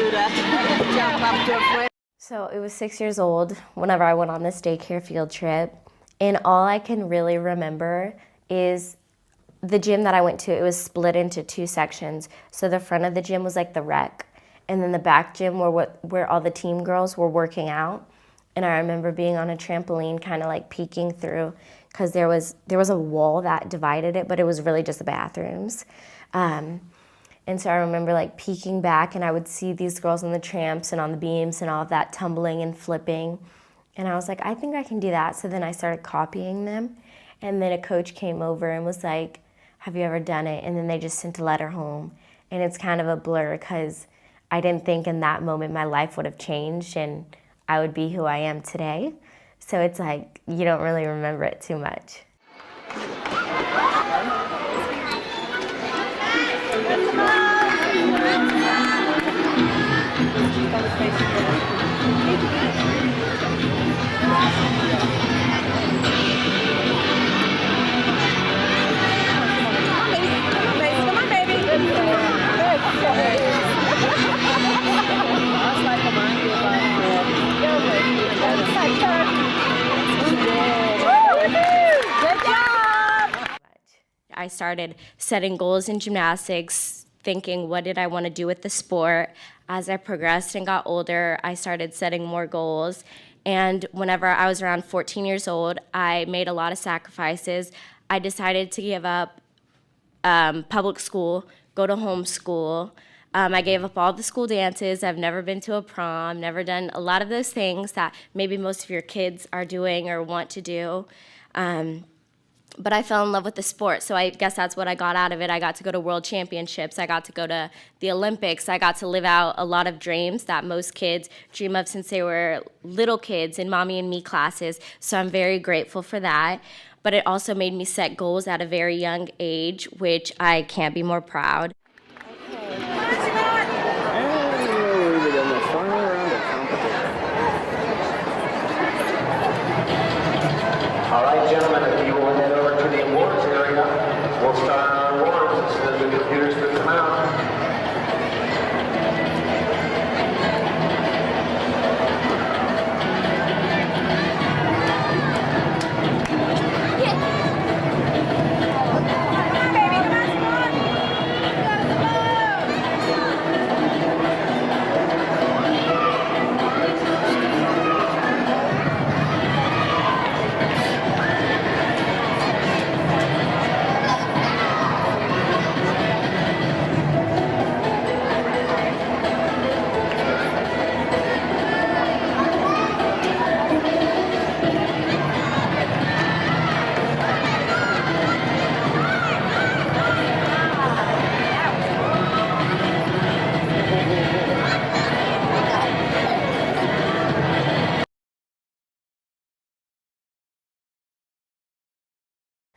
do that. Jump up to a friend. So it was 6 years old whenever I went on this daycare field trip, and all I can really remember is the gym that I went to. It was split into two sections. So the front of the gym was like the rec, and then the back gym where all the team girls were working out. And I remember being on a trampoline, kind of like peeking through, because there was a wall that divided it, but it was really just the bathrooms. And so I remember like peeking back, and I would see these girls on the tramps and on the beams and all of that, tumbling and flipping. And I was like, I think I can do that. So then I started copying them. And then a coach came over and was like, have you ever done it? And then they just sent a letter home. And it's kind of a blur, because I didn't think in that moment my life would have changed and I would be who I am today. So it's like, you don't really remember it too much. I started setting goals in gymnastics, thinking, what did I want to do with the sport? As I progressed and got older, I started setting more goals. And whenever I was around 14 years old, I made a lot of sacrifices. I decided to give up public school, go to homeschool. I gave up all the school dances. I've never been to a prom, never done a lot of those things that maybe most of your kids are doing or want to do. But I fell in love with the sport, so I guess that's what I got out of it. I got to go to world championships. I got to go to the Olympics. I got to live out a lot of dreams that most kids dream of since they were little kids in Mommy and Me classes, so I'm very grateful for that. But it also made me set goals at a very young age, which I can't be more proud. All right, gentlemen, if you will head over to the awards area, we'll start our awards as soon as the computers put them out.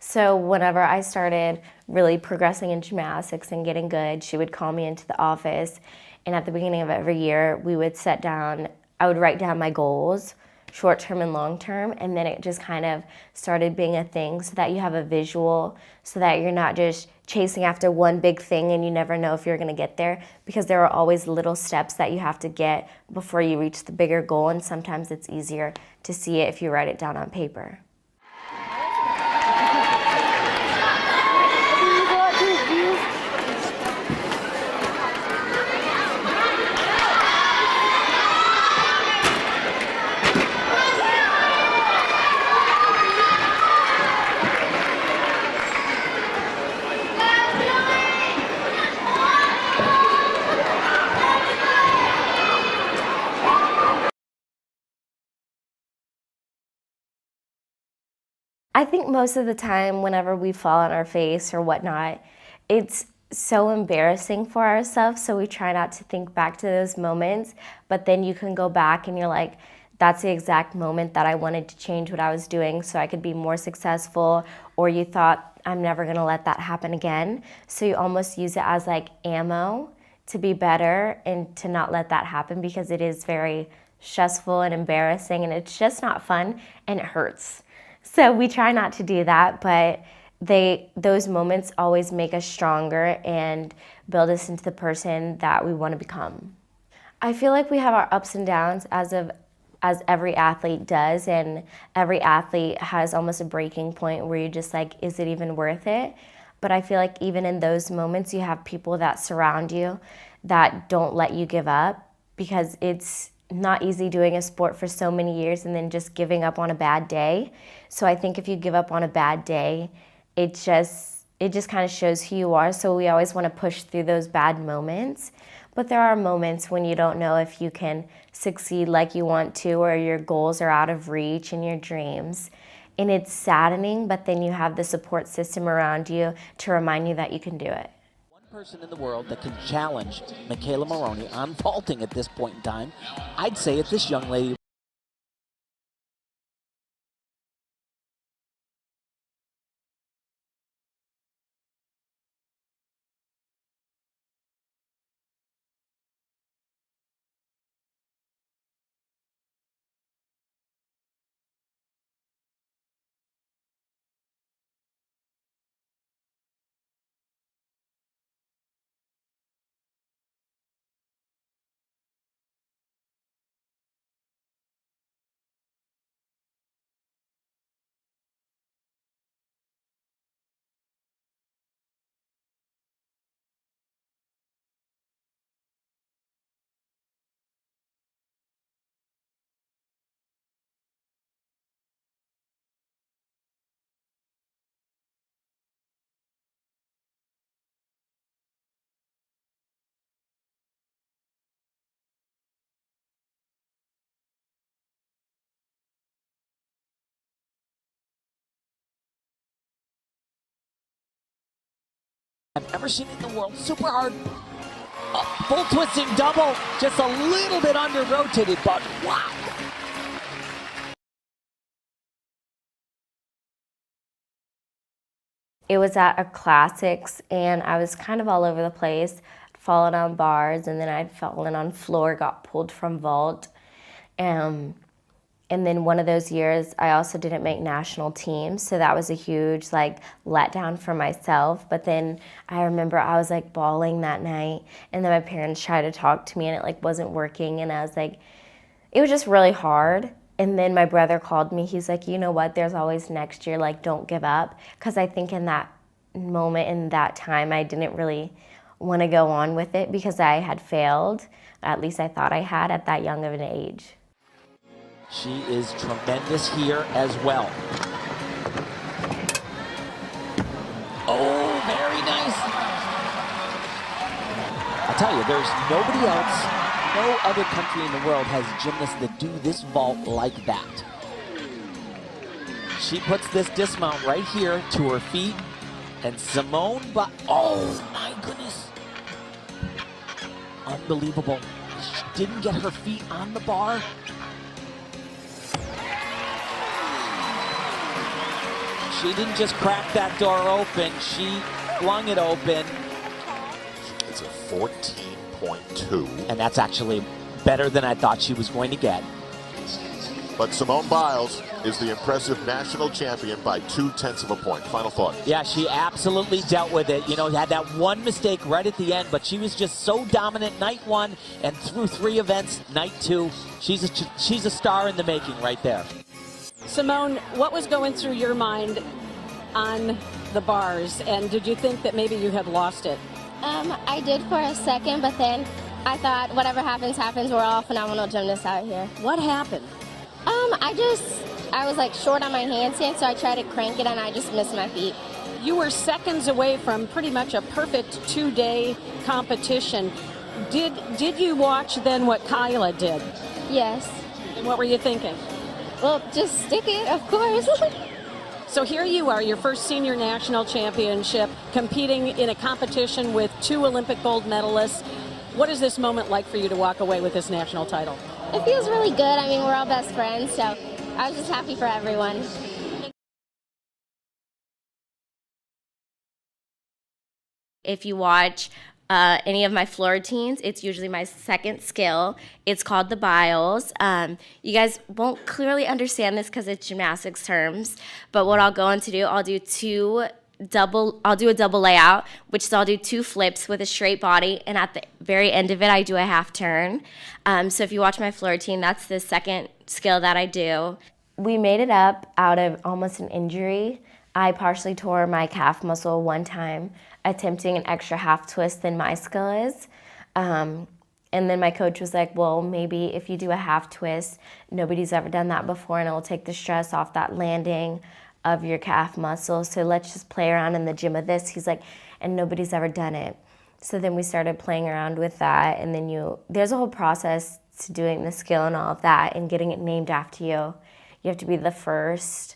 So whenever I started really progressing in gymnastics and getting good, she would call me into the office, and at the beginning of every year, we would sit down, I would write down my goals, short-term and long-term, and then it just kind of started being a thing so that you have a visual, so that you're not just chasing after one big thing and you never know if you're gonna get there, because there are always little steps that you have to get before you reach the bigger goal, and sometimes it's easier to see it if you write it down on paper. I think most of the time, whenever we fall on our face or whatnot, it's so embarrassing for ourselves, so we try not to think back to those moments, but then you can go back and you're like, that's the exact moment that I wanted to change what I was doing so I could be more successful, or you thought, I'm never gonna let that happen again. So you almost use it as like ammo to be better and to not let that happen, because it is very stressful and embarrassing, and it's just not fun, and it hurts. So we try not to do that, but those moments always make us stronger and build us into the person that we want to become. I feel like we have our ups and downs as every athlete does, and every athlete has almost a breaking point where you're just like, is it even worth it? But I feel like even in those moments, you have people that surround you that don't let you give up, because it's not easy doing a sport for so many years and then just giving up on a bad day. So I think if you give up on a bad day, it just kind of shows who you are. So we always want to push through those bad moments. But there are moments when you don't know if you can succeed like you want to, or your goals are out of reach and your dreams. And it's saddening, but then you have the support system around you to remind you that you can do it. One person in the world that can challenge Michaela Maroney on vaulting at this point in time, I'd say it's this young lady. I've ever seen in the world. Super hard. Full twisting double. Just a little bit under rotated, but wow. It was at a classics, and I was kind of all over the place. I'd fallen on bars, and then I'd fallen on floor, got pulled from vault. And then one of those years, I also didn't make national teams, so that was a huge letdown for myself. But then I remember I was bawling that night, and then my parents tried to talk to me, and it wasn't working, and I was it was just really hard. And then my brother called me. He's like, you know what? There's always next year. Don't give up. Because I think in that moment, in that time, I didn't really want to go on with it because I had failed. At least I thought I had at that young of an age. She is tremendous here as well. Oh, very nice. I'll tell you, there's nobody else, no other country in the world has gymnasts that do this vault like that. She puts this dismount right here to her feet, and Simone Biles, oh my goodness. Unbelievable. She didn't get her feet on the bar. She didn't just crack that door open, she flung it open. It's a 14.2. And that's actually better than I thought she was going to get. But Simone Biles is the impressive national champion by 0.2 of a point. Final thought. Yeah, she absolutely dealt with it. You know, had that one mistake right at the end, but she was just so dominant night one, and through 3 events, night 2. She's a star in the making right there. Simone, what was going through your mind on the bars, and did you think that maybe you had lost it? I did for a second, but then I thought whatever happens, happens. We're all phenomenal gymnasts out here. What happened? I was short on my handstand, so I tried to crank it and I just missed my feet. You were seconds away from pretty much a perfect 2-day competition. Did you watch then what Kyla did? Yes. And what were you thinking? Well, just stick it, of course. So here you are, your first senior national championship, competing in a competition with 2 Olympic gold medalists. What is this moment like for you to walk away with this national title? It feels really good. I mean, we're all best friends, so I was just happy for everyone. If you watch any of my floor routines, it's usually my second skill. It's called the Biles. You guys won't clearly understand this because it's gymnastics terms, but what I'll go on to do, I'll do 2 I'll do a double layout, which is I'll do 2 flips with a straight body, and at the very end of it, I do a half turn. So if you watch my floor routine, that's the second skill that I do. We made it up out of almost an injury. I partially tore my calf muscle one time attempting an extra half twist than my skill is. And then my coach was like, well, maybe if you do a half twist, nobody's ever done that before, and it will take the stress off that landing of your calf muscle. So let's just play around in the gym with this. He's like, and nobody's ever done it. So then we started playing around with that, and then there's a whole process to doing the skill and all of that and getting it named after you. You have to be the first